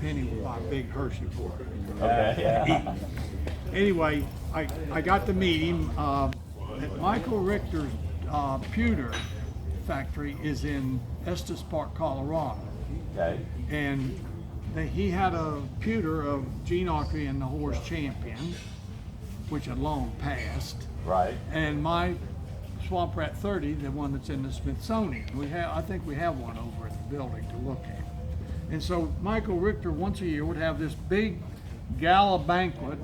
penny would buy a big Hershey bar. Okay. Yeah. Anyway, I got to meet him at Michael Richter's pewter factory is in Estes Park, Colorado. Okay. And he had a pewter of Gene Autry and the Horse Champion, which had long passed. Right. And my Swamp Rat 30, the one that's in the Smithsonian. I think we have one over at the building to look at. And so Michael Richter once a year would have this big gala banquet,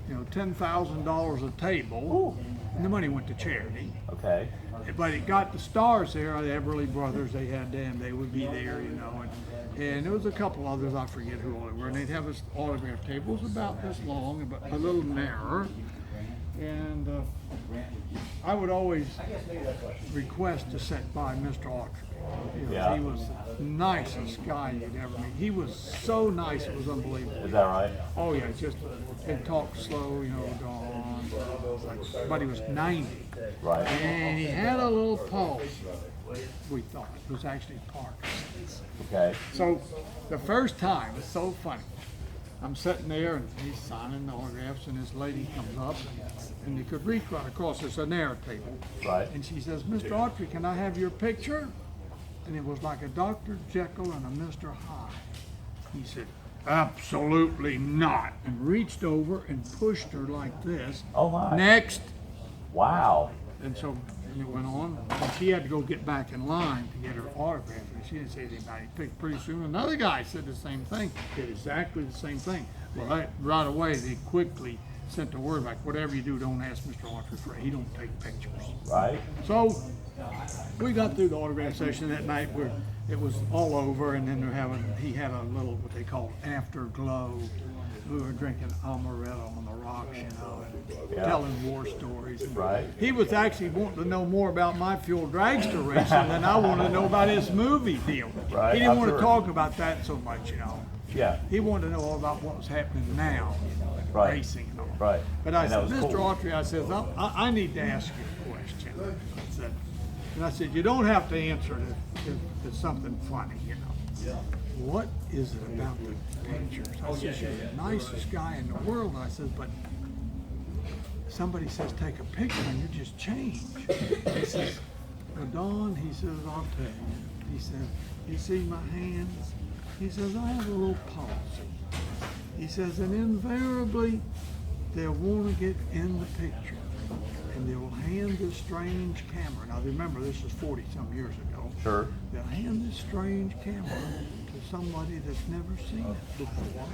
$10,000 a table. And the money went to charity. Okay. But it got the stars there, the Everly Brothers, they had them, they would be there, and there was a couple others, I forget who all they were, and they'd have this autograph table. It was about this long, but a little narrower. And I would always request to sit by Mr. Autry. Yeah. He was the nicest guy you'd ever meet. He was so nice, it was unbelievable. Is that right? Oh yeah, just and talk slow, go on. But he was 90. Right. And he had a little pulse, we thought. It was actually Parkinson's. Okay. So the first time, it's so funny. I'm sitting there and he's signing the autographs and this lady comes up and you could reach right across. It's a narrow table. Right. And she says, Mr. Autry, can I have your picture? And it was like a Dr. Jekyll and a Mr. Hyde. He said, absolutely not. And reached over and pushed her like this. Oh my. Next. Wow. And so it went on, and she had to go get back in line to get her autograph, and she didn't say anybody. Pretty soon, another guy said the same thing, did exactly the same thing. Well, right away, they quickly sent the word back, whatever you do, don't ask Mr. Autry for it. He don't take pictures. Right. So we got through the autograph session that night where it was all over, and then he had a little, what they call afterglow. We were drinking amaretto on the rocks, and telling war stories. And right. He was actually wanting to know more about my fuel dragster racing than I wanted to know about his movie deal. Right. He didn't want to talk about that so much, Yeah. He wanted to know all about what was happening now, Right. racing and all. Right. But I said, Mr. Cool. Autry, I said, I need to ask you a question. I said, you don't have to answer it if it's something funny, What is it about the pictures? I said, you're the nicest guy in the world. I said, but somebody says take a picture and you just change. He says, well, Don, he says, I'll tell you. He says, you see my hands? He says, I have a little palsy. He says, and invariably they'll want to get in the picture. And they will hand this strange camera. Now remember, this is 40-some years ago. Sure. They'll hand this strange camera to somebody that's never seen it before.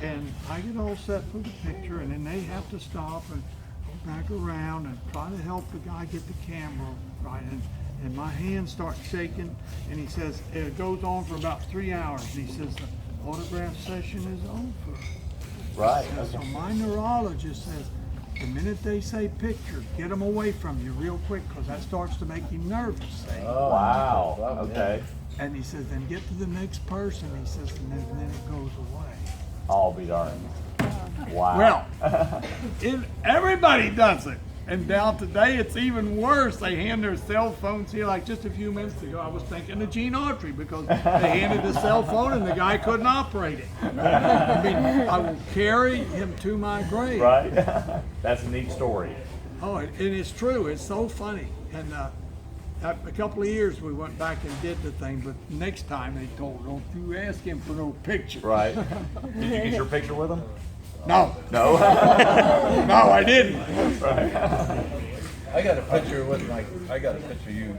And I get all set for the picture, and then they have to stop and go back around and try to help the guy get the camera right. And my hands start shaking, and he says, it goes on for about 3 hours. And he says, the autograph session is over. Right. And so my neurologist says, the minute they say picture, get them away from you real quick, because that starts to make him nervous. Oh, wow. Okay. And he says, then get to the next person. He says, and then it goes away. I'll be darned. Well, Wow. everybody does it. And now today it's even worse. They hand their cell phones here. Like just a few minutes ago, I was thinking of Gene Autry because they handed the cell phone and the guy couldn't operate it. I mean, I will carry him to my grave. Right. That's a neat story. Oh, and it's true. It's so funny. And a couple of years we went back and did the thing, but next time they told, don't you ask him for no picture. Right. Did you get your picture with him? No. No. No, I didn't. Right. I got a picture of you.